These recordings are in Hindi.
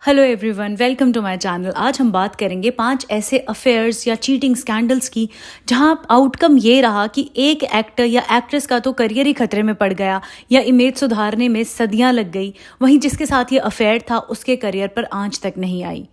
Hello everyone, welcome to my channel. आज हम बात करेंगे 5 ऐसे अफेयर्स या चीटिंग स्कैंडल्स की जहां आउटकम ये रहा कि एक एक्टर या एक्ट्रेस का तो करियर ही खतरे में पड़ गया या इमेज सुधारने में सदियां लग गई, वहीं जिसके साथ ये अफेयर था उसके करियर पर आंच तक नहीं आई।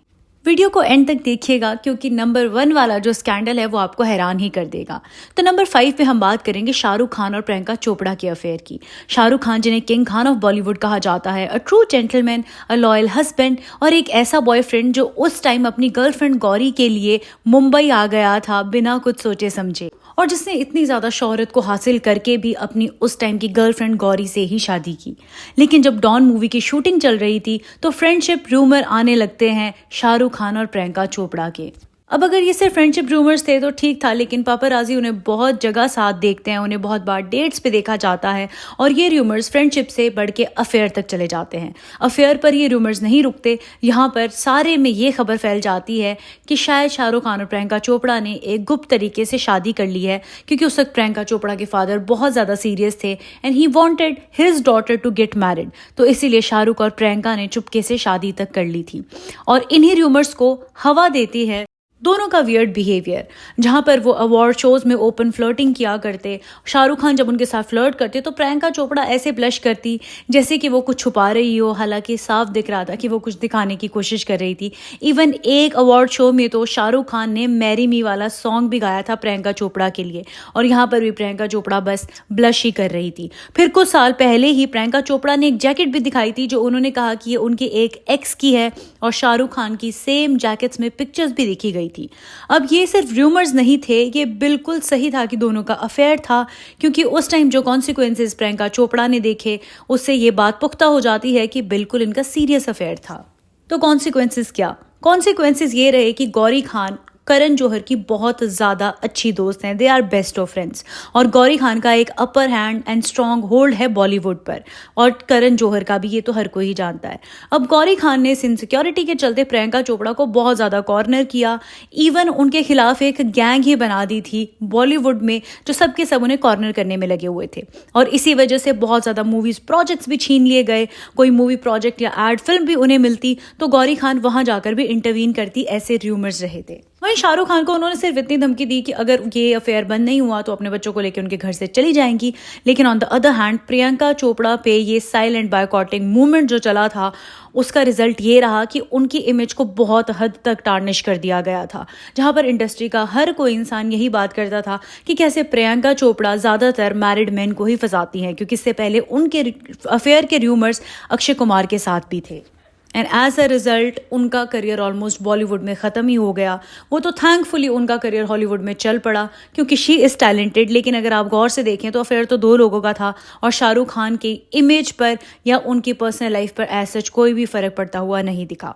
वीडियो को एंड तक देखिएगा क्योंकि नंबर 1 वाला जो स्कैंडल है वो आपको हैरान ही कर देगा। तो नंबर 5 पे हम बात करेंगे शाहरुख खान और प्रियंका चोपड़ा के अफेयर की। शाहरुख खान, जिन्हें किंग खान ऑफ बॉलीवुड कहा जाता है, a true gentleman, a loyal husband और एक ऐसा बॉयफ्रेंड जो उस टाइम अपनी गर्लफ्रेंड गौरी के लिए मुंबई आ गया था बिना कुछ सोचे समझे, और जिसने इतनी ज्यादा शोहरत को हासिल करके भी अपनी उस टाइम की गर्लफ्रेंड गौरी से ही शादी की। लेकिन जब डॉन मूवी की शूटिंग चल रही थी तो फ्रेंडशिप रूमर आने लगते हैं शाहरुख खान और प्रियंका चोपड़ा के। अब अगर ये सिर्फ फ्रेंडशिप रूमर्स थे तो ठीक था, लेकिन पापराजी उन्हें बहुत जगह साथ देखते हैं, उन्हें बहुत बार डेट्स पे देखा जाता है और ये रूमर्स फ्रेंडशिप से बढ़ के अफेयर तक चले जाते हैं। अफेयर पर ये रूमर्स नहीं रुकते, यहाँ पर सारे में ये खबर फैल जाती है कि शायद शाहरुख खान और प्रियंका चोपड़ा ने एक गुप्त तरीके से शादी कर ली है, क्योंकि उस वक्त प्रियंका चोपड़ा के फादर बहुत ज़्यादा सीरियस थे and he wanted his daughter to get married. तो इसीलिए शाहरुख और प्रियंका ने चुपके से शादी तक कर ली थी और इन्हीं रूमर्स को हवा देती है दोनों का वियर्ड बिहेवियर, जहां पर वो अवार्ड शोज में ओपन फ्लर्टिंग किया करते। शाहरुख खान जब उनके साथ फ्लर्ट करते तो प्रियंका चोपड़ा ऐसे ब्लश करती जैसे कि वो कुछ छुपा रही हो, हालांकि साफ दिख रहा था कि वो कुछ दिखाने की कोशिश कर रही थी। इवन एक अवार्ड शो में तो शाहरुख खान ने मैरी मी वाला सॉन्ग भी गाया था प्रियंका चोपड़ा के लिए, और यहाँ पर भी प्रियंका चोपड़ा बस ब्लश ही कर रही थी। फिर कुछ साल पहले ही प्रियंका चोपड़ा ने एक जैकेट भी दिखाई थी जो उन्होंने कहा कि ये उनके एक एक्स की है, और शाहरुख खान की सेम जैकेट्स में पिक्चर्स भी दिखी गई थी। अब ये सिर्फ रूमर्स नहीं थे, ये बिल्कुल सही था कि दोनों का अफेयर था, क्योंकि उस टाइम जो कॉन्सिक्वेंसेस प्रियंका चोपड़ा ने देखे उससे ये बात पुख्ता हो जाती है कि बिल्कुल इनका सीरियस अफेयर था। तो कॉन्सिक्वेंसेस क्या? कॉन्सिक्वेंसेस ये रहे कि गौरी खान करण जौहर की बहुत ज़्यादा अच्छी दोस्त हैं, they are best of friends, और गौरी खान का एक upper hand and strong hold है बॉलीवुड पर, और करण जौहर का भी, ये तो हर कोई ही जानता है। अब गौरी खान ने इनसिक्योरिटी के चलते प्रियंका चोपड़ा को बहुत ज़्यादा कॉर्नर किया, इवन उनके खिलाफ एक गैंग ही बना दी थी बॉलीवुड में जो सबके सब उन्हें कॉर्नर करने में लगे हुए थे, और इसी वजह से बहुत ज़्यादा मूवीज़ प्रोजेक्ट्स भी छीन लिए गए। कोई मूवी प्रोजेक्ट या एड फिल्म भी उन्हें मिलती तो गौरी खान वहाँ जाकर भी इंटरवीन करती, ऐसे रूमर्स रहे थे। वहीं शाहरुख खान को उन्होंने सिर्फ इतनी धमकी दी कि अगर ये अफेयर बंद नहीं हुआ तो अपने बच्चों को लेकर उनके घर से चली जाएंगी। लेकिन on the other hand Priyanka Chopra पे ये साइलेंट बॉयकॉटिंग मूवमेंट जो चला था उसका रिजल्ट ये रहा कि उनकी इमेज को बहुत हद तक टार्निश कर दिया गया था, जहां पर इंडस्ट्री का हर कोई इंसान यही बात करता था कि कैसे प्रियंका चोपड़ा ज़्यादातर मैरिड मैन को ही फंसाती हैं, क्योंकि इससे पहले उनके अफेयर के रूमर्स अक्षय कुमार के साथ भी थे। एंड एज अ रिजल्ट उनका करियर ऑलमोस्ट बॉलीवुड में ख़त्म ही हो गया। वो तो थैंकफुली उनका करियर हॉलीवुड में चल पड़ा क्योंकि शी इज़ टैलेंटेड, लेकिन अगर आप गौर से देखें तो अफेयर तो 2 लोगों का था और शाहरुख खान की इमेज पर या उनकी पर्सनल लाइफ पर एज सच कोई भी फ़र्क पड़ता हुआ नहीं दिखा।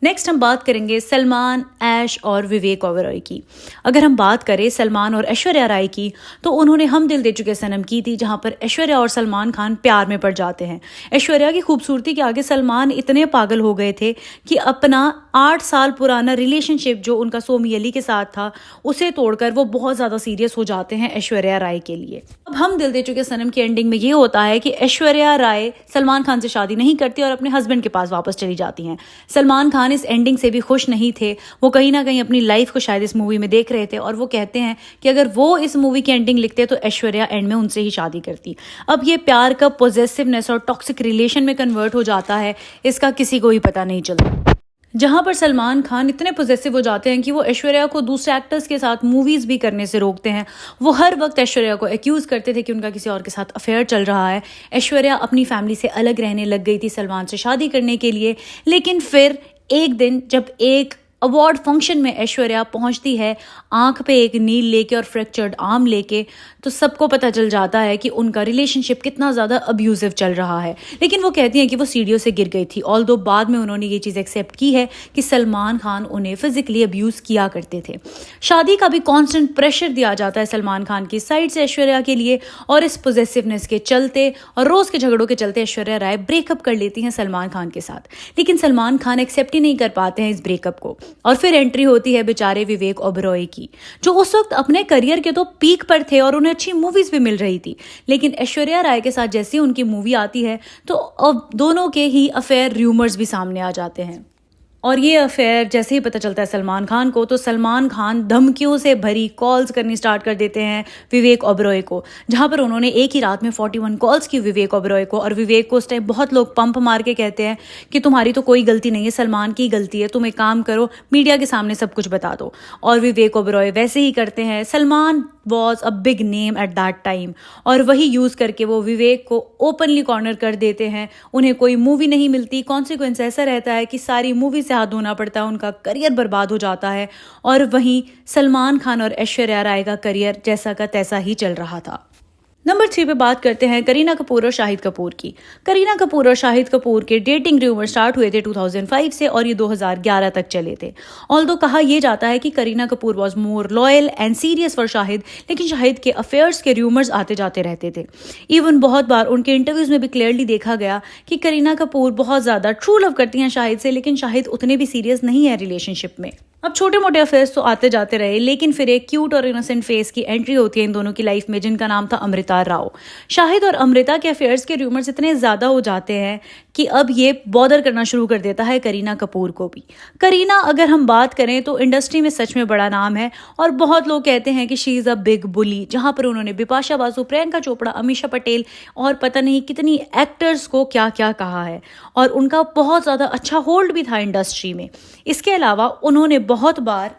नेक्स्ट हम बात करेंगे सलमान, ऐश और विवेक ओबेरॉय की। अगर हम बात करें सलमान और ऐश्वर्या राय की तो उन्होंने हम दिल दे चुके सनम की थी, जहां पर ऐश्वर्या और सलमान खान प्यार में पड़ जाते हैं। ऐश्वर्या की खूबसूरती के आगे सलमान इतने पागल हो गए थे कि अपना 8 साल पुराना रिलेशनशिप जो उनका सोमी अली के साथ था उसे तोड़कर वो बहुत ज़्यादा सीरियस हो जाते हैं ऐश्वर्या राय के लिए। अब हम दिल दे चुके सनम की एंडिंग में ये होता है कि ऐश्वर्या राय सलमान खान से शादी नहीं करती और अपने हस्बैंड के पास वापस चली जाती हैं। सलमान खान इस एंडिंग से भी खुश नहीं थे, वो कहीं ना कहीं अपनी लाइफ को शायद इस मूवी में देख रहे थे और वो कहते हैं कि अगर वो इस मूवी की एंडिंग लिखते तो ऐश्वर्या एंड में उनसे ही शादी करती। अब ये प्यार कब पॉजेसिवनेस और टॉक्सिक रिलेशन में कन्वर्ट हो जाता है इसका किसी को ही पता नहीं चलता, जहां पर सलमान खान इतने पॉजेसिव हो जाते हैं कि वो ऐश्वर्या को दूसरे एक्टर्स के साथ मूवीज भी करने से रोकते हैं। वो हर वक्त ऐश्वर्या को एक्यूज करते थे कि उनका किसी और के साथ अफेयर चल रहा है। ऐश्वर्या अपनी फैमिली से अलग रहने लग गई थी सलमान से शादी करने के लिए, लेकिन फिर एक दिन जब एक अवार्ड फंक्शन में ऐश्वर्या पहुंचती है आंख पे एक नील लेके और फ्रैक्चर्ड आर्म लेके, तो सबको पता चल जाता है कि उनका रिलेशनशिप कितना ज़्यादा अब्यूजिव चल रहा है। लेकिन वो कहती हैं कि वो सीढ़ियों से गिर गई थी, ऑल्दो बाद में उन्होंने ये चीज़ एक्सेप्ट की है कि सलमान खान उन्हें फिजिकली अब्यूज़ किया करते थे। शादी का भी कॉन्स्टेंट प्रेशर दिया जाता है सलमान खान की साइड से ऐश्वर्या के लिए, और इस पॉजेसिवनेस के चलते और रोज़ के झगड़ों के चलते ऐश्वर्या राय ब्रेकअप कर लेती हैं सलमान खान के साथ। लेकिन सलमान खान एक्सेप्ट ही नहीं कर पाते हैं इस ब्रेकअप को, और फिर एंट्री होती है बेचारे विवेक ओबेरॉय की, जो उस वक्त अपने करियर के तो पीक पर थे और उन्हें अच्छी मूवीज भी मिल रही थी। लेकिन ऐश्वर्या राय के साथ जैसे उनकी मूवी आती है तो अब दोनों के ही अफेयर रूमर्स भी सामने आ जाते हैं। और ये अफेयर जैसे ही पता चलता है सलमान खान को, तो सलमान खान धमकियों से भरी कॉल्स करनी स्टार्ट कर देते हैं विवेक ओबरॉय को, जहां पर उन्होंने एक ही रात में 41 कॉल्स की विवेक ओबरॉय को। और विवेक को उस टाइम बहुत लोग पंप मार के कहते हैं कि तुम्हारी तो कोई गलती नहीं है, सलमान की गलती है, तुम एक काम करो, मीडिया के सामने सब कुछ बता दो। और विवेक ओबरॉय वैसे ही करते हैं। Salman was a big name at that time, और वही यूज करके वो विवेक को ओपनली कॉर्नर कर देते हैं। उन्हें कोई मूवी नहीं मिलती, कॉन्सिक्वेंस ऐसा रहता है कि सारी मूवी से हाथ धोना पड़ता है, उनका करियर बर्बाद हो जाता है। और वहीं सलमान खान और ऐश्वर्या राय का करियर जैसा का तैसा ही चल रहा था। नंबर 3 पे बात करते हैं करीना कपूर और शाहिद कपूर की। करीना कपूर और शाहिद कपूर के डेटिंग रूमर स्टार्ट हुए थे 2005 से, और ये 2011 तक चले थे। ऑल्दो कहा यह जाता है कि Kareena Kapoor was more loyal and serious for Shahid, लेकिन शाहिद के अफेयर्स के रूमर्स आते जाते रहते थे। इवन बहुत बार उनके इंटरव्यूज में भी क्लियरली देखा गया कि करीना कपूर बहुत ज्यादा ट्रू लव करती हैं शाहिद से, लेकिन शाहिद उतने भी सीरियस नहीं है रिलेशनशिप में। अब छोटे मोटे अफेयर्स तो आते जाते रहे, लेकिन फिर एक क्यूट और इनोसेंट फेस की एंट्री होती है इन दोनों की लाइफ में, जिनका नाम था अमृता राव। शाहिद और अमृता के अफेयर्स के रूमर्स इतने ज्यादा हो जाते हैं कि अब ये बॉदर करना शुरू कर देता है करीना कपूर को भी। करीना अगर हम बात करें तो इंडस्ट्री में सच में बड़ा नाम है, और बहुत लोग कहते हैं कि शी इज अ बिग बुली, जहां पर उन्होंने बिपाशा बासु, प्रियंका चोपड़ा, अमीषा पटेल और पता नहीं कितनी एक्टर्स को क्या क्या कहा है, और उनका बहुत ज्यादा अच्छा होल्ड भी था इंडस्ट्री में। इसके अलावा उन्होंने बहुत बार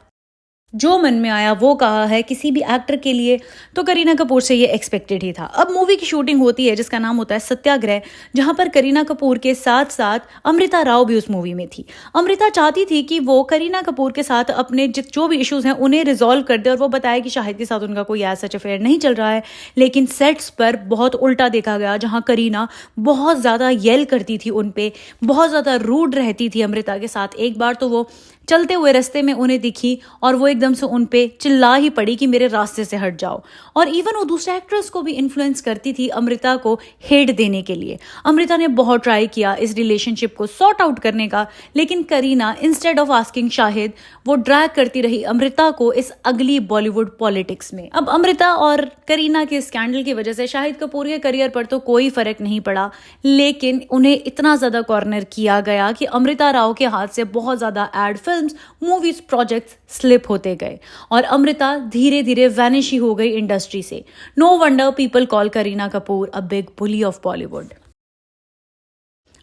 जो मन में आया वो कहा है किसी भी एक्टर के लिए, तो करीना कपूर से ये एक्सपेक्टेड ही था। अब मूवी की शूटिंग होती है जिसका नाम होता है सत्याग्रह, जहां पर करीना कपूर के साथ साथ अमृता राव भी उस मूवी में थी। अमृता चाहती थी कि वो करीना कपूर के साथ अपने जो भी इश्यूज हैं उन्हें रिजॉल्व कर दे, और वो बताया कि शाहिद के साथ उनका कोई ऐसा अफेयर नहीं चल रहा है। लेकिन सेट्स पर बहुत उल्टा देखा गया, जहां करीना बहुत ज़्यादा येल करती थी उन पे, बहुत ज़्यादा रूड रहती थी अमृता के साथ। एक बार तो वो चलते हुए रास्ते में उन्हें दिखी और वो एकदम से उन पे चिल्ला ही पड़ी कि मेरे रास्ते से हट जाओ। और इवन वो दूसरे एक्ट्रेस को भी इन्फ्लुएंस करती थी अमृता को हेट देने के लिए। अमृता ने बहुत ट्राई किया इस रिलेशनशिप को सॉर्ट आउट करने का, लेकिन Kareena instead of asking Shahid, वो ड्रैग करती रही अमृता को इस अगली बॉलीवुड पॉलिटिक्स में। अब अमृता और करीना के स्कैंडल की वजह से शाहिद कपूर के करियर पर तो कोई फर्क नहीं पड़ा, लेकिन उन्हें इतना ज्यादा कॉर्नर किया गया कि अमृता राव के हाथ से बहुत ज्यादा ad films, movies, projects slip होते गए, और अमृता धीरे धीरे वैनिश ही हो गई इंडस्ट्री से। No wonder people call Kareena Kapoor a big bully of Bollywood.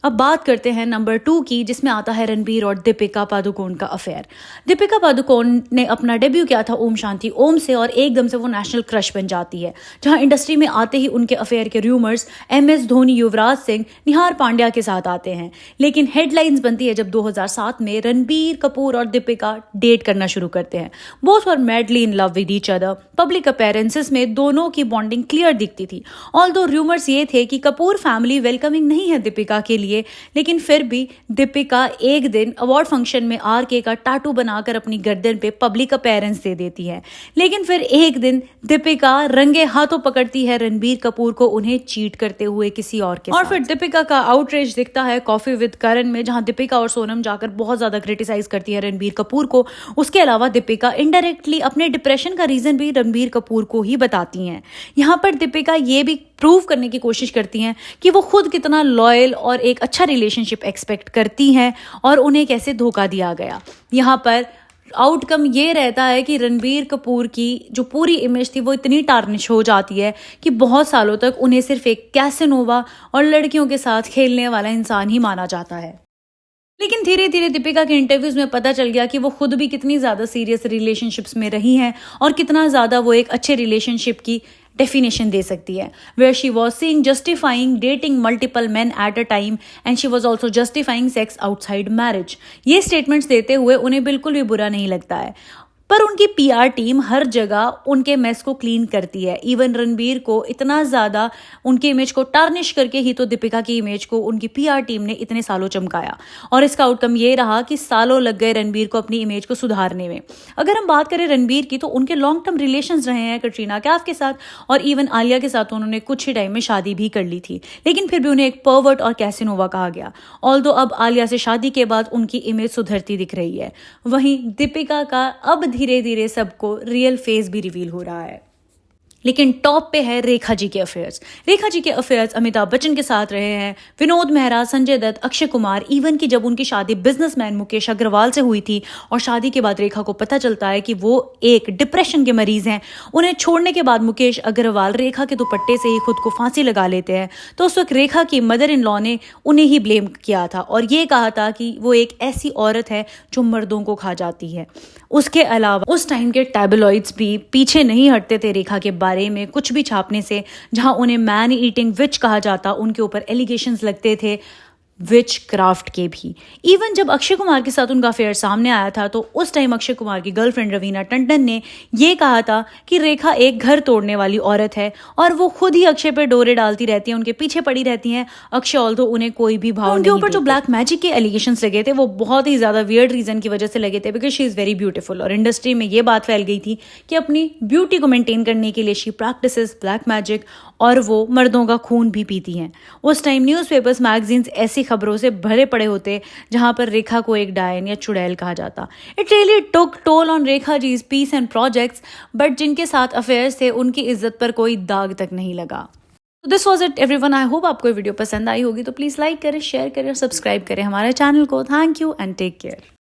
अब बात करते हैं नंबर 2 की, जिसमें आता है रणबीर और दीपिका पादुकोण का अफेयर। दीपिका पादुकोण ने अपना डेब्यू किया था ओम शांति ओम से, और एकदम से वो नेशनल क्रश बन जाती है, जहां इंडस्ट्री में आते ही उनके अफेयर के रूमर्स MS धोनी, युवराज सिंह, निहार पांड्या के साथ आते हैं। लेकिन हेडलाइंस बनती है जब 2007 में रणबीर कपूर और दीपिका डेट करना शुरू करते हैं। Both were madly in love with each other. Public appearances में दोनों की बॉन्डिंग क्लियर दिखती थी। ऑल्दो रूमर्स ये थे कि कपूर फैमिली वेलकमिंग नहीं है दीपिका के लिए, लेकिन फिर भी दीपिका एक दिन अवार्ड फंक्शन में RK का टाटू बनाकर अपनी गर्दन पे पब्लिक अपीयरेंस दे देती है। लेकिन फिर एक दिन दीपिका रंगे हाथों पकड़ती है रणबीर कपूर को उन्हें चीट करते हुए किसी और के साथ। और फिर दीपिका का आउटरीच दिखता है कॉफी विद करण में, जहां दीपिका और सोनम जाकर बहुत ज्यादा क्रिटिसाइज करती है रणबीर कपूर को। उसके अलावा दीपिका इनडायरेक्टली अपने डिप्रेशन का रीजन भी रणबीर कपूर को ही बताती हैं। यहां पर दीपिका ये भी प्रूव करने की कोशिश करती हैं कि वो खुद कितना लॉयल और एक अच्छा रिलेशनशिप एक्सपेक्ट करती हैं, और उन्हें कैसे धोखा दिया गया। यहाँ पर आउटकम ये रहता है कि रणबीर कपूर की जो पूरी इमेज थी वो इतनी टार्निश हो जाती है कि बहुत सालों तक उन्हें सिर्फ एक कैसेनोवा और लड़कियों के साथ खेलने वाला इंसान ही माना जाता है। लेकिन धीरे धीरे दीपिका के इंटरव्यूज में पता चल गया कि वो खुद भी कितनी ज्यादा सीरियस रिलेशनशिप्स में रही हैं, और कितना ज्यादा वो एक अच्छे रिलेशनशिप की डेफिनेशन दे सकती है। Where she was seeing justifying dating multiple man at a time, and she was also justifying sex outside marriage. ये स्टेटमेंट्स देते हुए उन्हें बिल्कुल भी बुरा नहीं लगता है, पर उनकी PR टीम हर जगह उनके मेस को क्लीन करती है। इवन रणबीर को इतना ज्यादा उनकी इमेज को टार्निश करके ही तो दीपिका की इमेज को उनकी PR टीम ने इतने सालों चमकाया, और इसका आउटकम ये रहा कि सालों लग गए रणबीर को अपनी इमेज को सुधारने में। अगर हम बात करें रणबीर की, तो उनके लॉन्ग टर्म रिलेशंस रहे हैं कटरीना कैफ के साथ, और इवन आलिया के साथ उन्होंने कुछ ही टाइम में शादी भी कर ली थी। लेकिन फिर भी उन्हें एक पर्वर्ट और कैसिनोवा कहा गया। ऑल्दो अब आलिया से शादी के बाद उनकी इमेज सुधरती दिख रही है। वहीं दीपिका का अब धीरे धीरे सबको रियल फेस भी रिवील हो रहा है। लेकिन टॉप पे है रेखा जी के अफेयर्स। रेखा जी के अफेयर्स अमिताभ बच्चन के साथ रहे हैं, विनोद मेहरा, संजय दत्त, अक्षय कुमार, इवन कि जब उनकी शादी बिजनेसमैन मुकेश अग्रवाल से हुई थी और शादी के बाद रेखा को पता चलता है कि वो एक डिप्रेशन के मरीज हैं, उन्हें छोड़ने के बाद मुकेश अग्रवाल रेखा के दुपट्टे से ही खुद को फांसी लगा लेते हैं, तो उस वक्त रेखा की मदर इन लॉ ने उन्हें ही ब्लेम किया था और ये कहा था कि वो एक ऐसी औरत है जो मर्दों को खा जाती है। उसके अलावा उस टाइम के टैबलॉइड्स भी पीछे नहीं हटते थे रेखा के बारे में कुछ भी छापने से। जहां उन्हें मैन ईटिंग विच कहा जाता, उनके ऊपर एलिगेशंस लगते थे विच क्राफ्ट के भी। इवन जब अक्षय कुमार के साथ उनका अफेयर सामने आया था तो उस टाइम अक्षय कुमार की गर्लफ्रेंड रवीना टंडन ने यह कहा था कि रेखा एक घर तोड़ने वाली औरत है और वो खुद ही अक्षय पे डोरे डालती रहती हैं, उनके पीछे पड़ी रहती हैं। अक्षय ऑल्दो उन्हें कोई भी भाव नहीं देते। उनके ऊपर जो ब्लैक मैजिक के एलिगेशंस लगे थे वो बहुत ही ज्यादा वियर्ड रीजन की वजह से लगे थे, because she is very beautiful. और इंडस्ट्री में ये बात फैल गई थी कि अपनी ब्यूटी को मेंटेन करने के लिए शी प्रैक्टिसेस ब्लैक मैजिक और वो मर्दों का खून भी पीती हैं। उस टाइम न्यूज़पेपर्स, मैगजीन्स ऐसी खबरों से भरे पड़े होते जहां पर रेखा को एक डायन या चुड़ैल कहा जाता। It really took toll on Rekha जीज पीस एंड प्रोजेक्ट्स, बट जिनके साथ अफेयर्स थे उनकी इज्जत पर कोई दाग तक नहीं लगा। This was it everyone. I hope आपको वीडियो पसंद आई होगी, तो प्लीज़ लाइक करें, शेयर करें और सब्सक्राइब करें हमारे चैनल को। Thank you and take care.